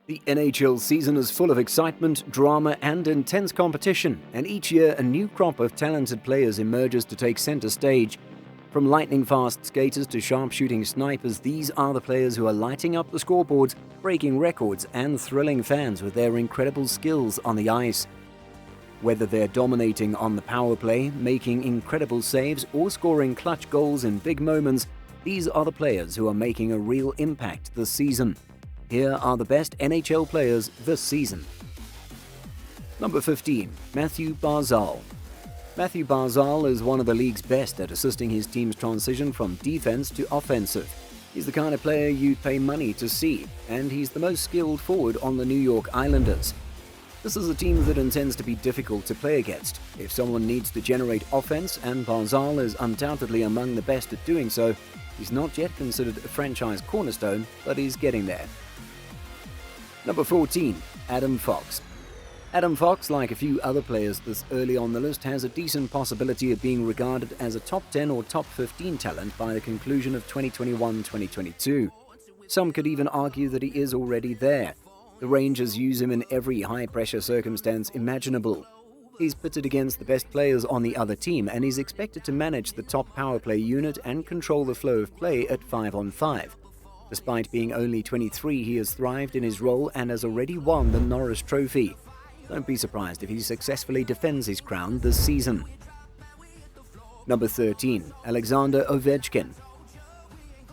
The NHL season is full of excitement, drama, and intense competition, and each year a new crop of talented players emerges to take center stage. From lightning-fast skaters to sharpshooting snipers, these are the players who are lighting up the scoreboards, breaking records, and thrilling fans with their incredible skills on the ice. Whether they're dominating on the power play, making incredible saves, or scoring clutch goals in big moments, these are the players who are making a real impact this season. Here are the best NHL players this season. Number 15. Mathew Barzal. Mathew Barzal is one of the league's best at assisting his team's transition from defense to offensive. He's the kind of player you'd pay money to see, and he's the most skilled forward on the New York Islanders. This is a team that intends to be difficult to play against. If someone needs to generate offense, and Barzal is undoubtedly among the best at doing so, he's not yet considered a franchise cornerstone, but he's getting there. Number 14. Adam Fox. Adam Fox, like a few other players this early on the list, has a decent possibility of being regarded as a top 10 or top 15 talent by the conclusion of 2021-2022. Some could even argue that he is already there. The Rangers use him in every high-pressure circumstance imaginable. He's pitted against the best players on the other team, and he's expected to manage the top power play unit and control the flow of play at 5-on-5. Despite being only 23, he has thrived in his role and has already won the Norris Trophy. Don't be surprised if he successfully defends his crown this season. Number 13. Alexander Ovechkin.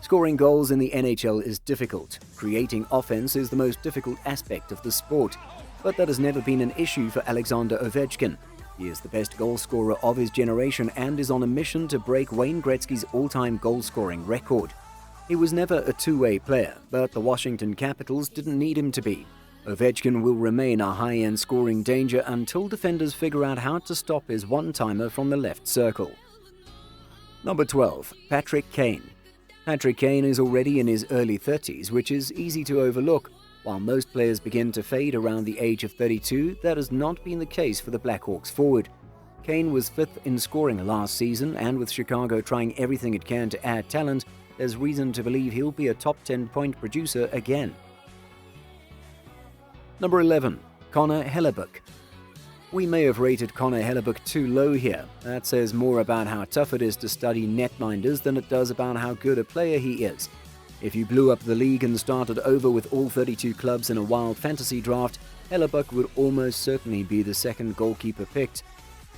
Scoring goals in the NHL is difficult. Creating offense is the most difficult aspect of the sport. But that has never been an issue for Alexander Ovechkin. He is the best goal scorer of his generation and is on a mission to break Wayne Gretzky's all-time goal-scoring record. He was never a two-way player, but the Washington Capitals didn't need him to be. Ovechkin will remain a high-end scoring danger until defenders figure out how to stop his one-timer from the left circle. Number 12. Patrick Kane. Patrick Kane is already in his early 30s, which is easy to overlook. While most players begin to fade around the age of 32, that has not been the case for the Blackhawks forward. Kane was 5th in scoring last season, and with Chicago trying everything it can to add talent, there's reason to believe he'll be a top 10-point producer again. Number 11. Connor Hellebuyck. We may have rated Connor Hellebuyck too low here. That says more about how tough it is to study netminders than it does about how good a player he is. If you blew up the league and started over with all 32 clubs in a wild fantasy draft, Hellebuyck would almost certainly be the second goalkeeper picked.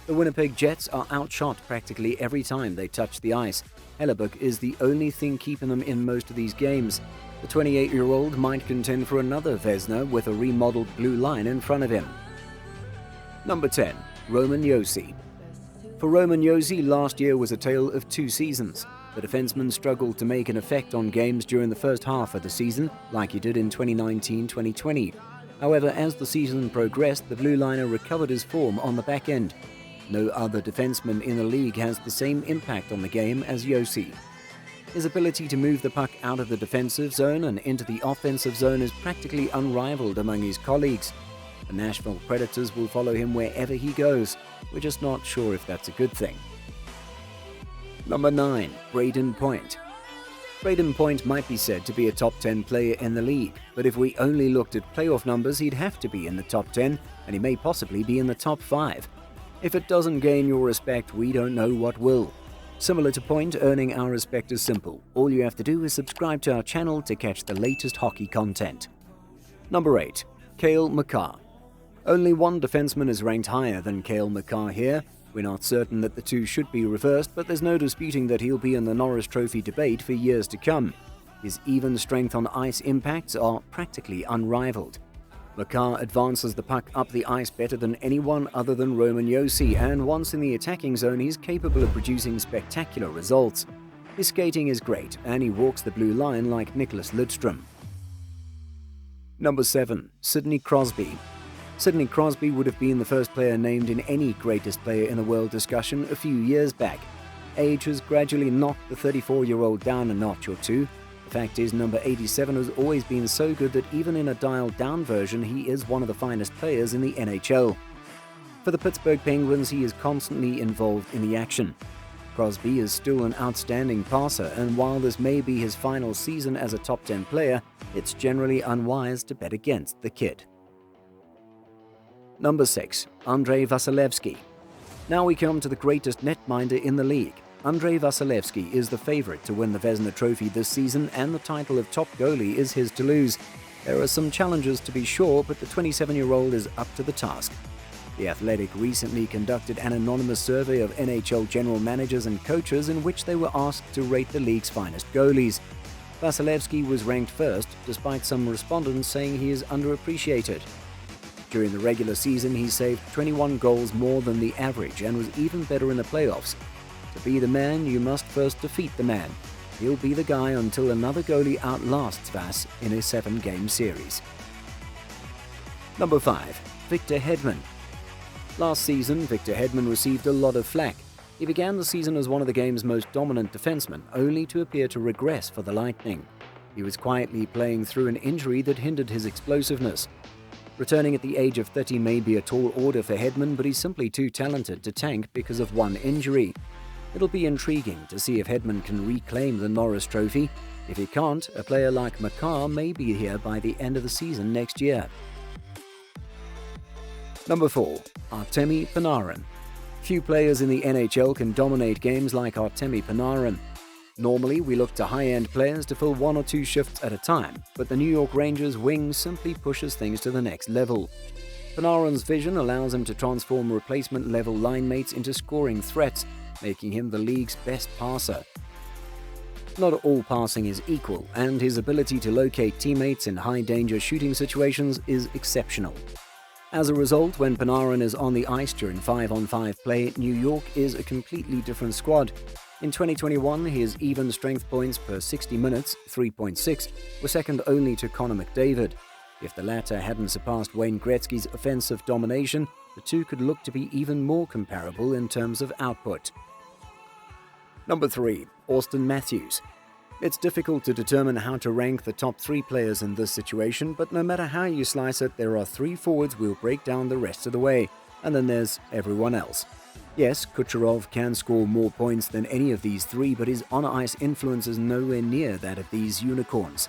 The Winnipeg Jets are outshot practically every time they touch the ice. Hellebuyck is the only thing keeping them in most of these games. The 28-year-old might contend for another Vezina with a remodeled blue line in front of him. Number 10. Roman Josi. For Roman Josi, last year was a tale of two seasons. The defenseman struggled to make an effect on games during the first half of the season, like he did in 2019-2020. However, as the season progressed, the blue liner recovered his form on the back end. No other defenseman in the league has the same impact on the game as Josi. His ability to move the puck out of the defensive zone and into the offensive zone is practically unrivaled among his colleagues. The Nashville Predators will follow him wherever he goes. We're just not sure if that's a good thing. Number 9. Brayden Point. Brayden Point might be said to be a top 10 player in the league, but if we only looked at playoff numbers, he'd have to be in the top 10, and he may possibly be in the top 5. If it doesn't gain your respect, we don't know what will. Similar to Point, earning our respect is simple. All you have to do is subscribe to our channel to catch the latest hockey content. Number 8. Cale Makar. Only one defenseman is ranked higher than Cale Makar here. We're not certain that the two should be reversed, but there's no disputing that he'll be in the Norris Trophy debate for years to come. His even strength on ice impacts are practically unrivaled. Makar advances the puck up the ice better than anyone other than Roman Josi, and once in the attacking zone, he's capable of producing spectacular results. His skating is great, and he walks the blue line like Nicholas Lidstrom. Number 7. Sidney Crosby. Sidney Crosby would have been the first player named in any greatest player in the world discussion a few years back. Age has gradually knocked the 34-year-old down a notch or two. The fact is, number 87 has always been so good that even in a dialed-down version, he is one of the finest players in the NHL. For the Pittsburgh Penguins, he is constantly involved in the action. Crosby is still an outstanding passer, and while this may be his final season as a top 10 player, it's generally unwise to bet against the kid. Number 6. Andrei Vasilevskiy. Now we come to the greatest netminder in the league. Andrei Vasilevskiy is the favorite to win the Vezina Trophy this season, and the title of top goalie is his to lose. There are some challenges to be sure, but the 27-year-old is up to the task. The Athletic recently conducted an anonymous survey of NHL general managers and coaches in which they were asked to rate the league's finest goalies. Vasilevskiy was ranked first, despite some respondents saying he is underappreciated. During the regular season, he saved 21 goals more than the average and was even better in the playoffs. To be the man, you must first defeat the man. He'll be the guy until another goalie outlasts Vas in a 7-game series. Number 5. Victor Hedman. Last season, Victor Hedman received a lot of flack. He began the season as one of the game's most dominant defensemen, only to appear to regress for the Lightning. He was quietly playing through an injury that hindered his explosiveness. Returning at the age of 30 may be a tall order for Hedman, but he's simply too talented to tank because of one injury. It'll be intriguing to see if Hedman can reclaim the Norris Trophy. If he can't, a player like Makar may be here by the end of the season next year. Number 4. Artemi Panarin. Few players in the NHL can dominate games like Artemi Panarin. Normally, we look to high-end players to fill 1 or 2 shifts at a time, but the New York Rangers' wing simply pushes things to the next level. Panarin's vision allows him to transform replacement-level line mates into scoring threats, making him the league's best passer. Not all passing is equal, and his ability to locate teammates in high-danger shooting situations is exceptional. As a result, when Panarin is on the ice during 5-on-5 play, New York is a completely different squad. In 2021, his even strength points per 60 minutes, 3.6, were second only to Connor McDavid. If the latter hadn't surpassed Wayne Gretzky's offensive domination, the two could look to be even more comparable in terms of output. Number 3. Auston Matthews. It's difficult to determine how to rank the top 3 players in this situation, but no matter how you slice it, there are 3 forwards we'll break down the rest of the way, and then there's everyone else. Yes, Kucherov can score more points than any of these 3, but his on-ice influence is nowhere near that of these unicorns.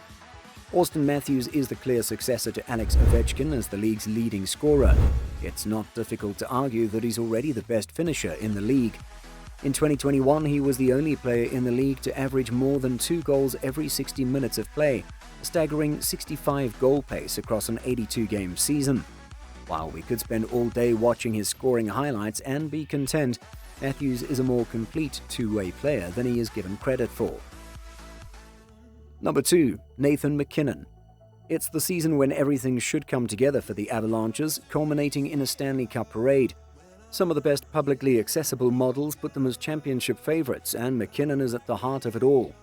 Auston Matthews is the clear successor to Alex Ovechkin as the league's leading scorer. It's not difficult to argue that he's already the best finisher in the league. In 2021, he was the only player in the league to average more than 2 goals every 60 minutes of play, a staggering 65 goal pace across an 82-game season. While we could spend all day watching his scoring highlights and be content, Matthews is a more complete two-way player than he is given credit for. Number 2. Nathan MacKinnon. It's the season when everything should come together for the Avalanches, culminating in a Stanley Cup parade. Some of the best publicly accessible models put them as championship favorites, and MacKinnon is at the heart of it all.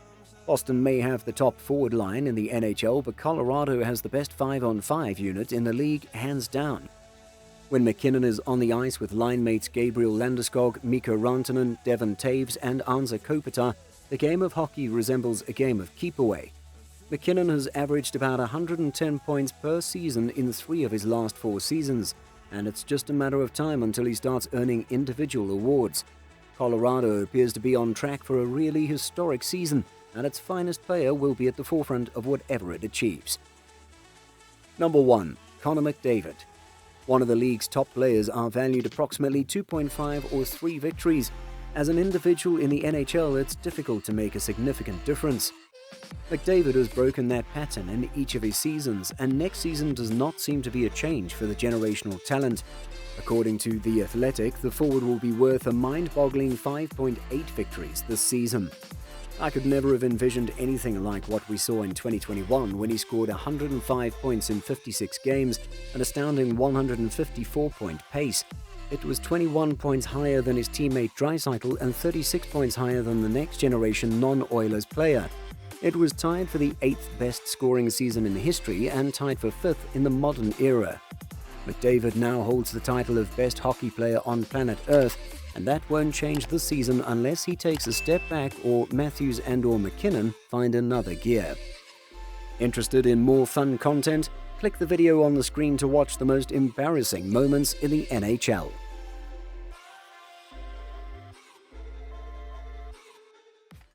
Boston may have the top forward line in the NHL, but Colorado has the best 5-on-5 unit in the league, hands down. When MacKinnon is on the ice with line mates Gabriel Landeskog, Mikko Rantanen, Devon Taves, and Anze Kopitar, the game of hockey resembles a game of keep-away. MacKinnon has averaged about 110 points per season in 3 of his last 4 seasons, and it's just a matter of time until he starts earning individual awards. Colorado appears to be on track for a really historic season, and its finest player will be at the forefront of whatever it achieves. Number 1. Connor McDavid. One of the league's top players are valued approximately 2.5 or 3 victories. As an individual in the NHL, it's difficult to make a significant difference. McDavid has broken that pattern in each of his seasons, and next season does not seem to be a change for the generational talent. According to The Athletic, the forward will be worth a mind-boggling 5.8 victories this season. I could never have envisioned anything like what we saw in 2021 when he scored 105 points in 56 games, an astounding 154-point pace. It was 21 points higher than his teammate Draisaitl and 36 points higher than the next-generation non-Oilers player. It was tied for the 8th best scoring season in history and tied for 5th in the modern era. McDavid now holds the title of best hockey player on planet Earth, and that won't change this season unless he takes a step back or Matthews and/or MacKinnon find another gear. Interested in more fun content? Click the video on the screen to watch the most embarrassing moments in the NHL.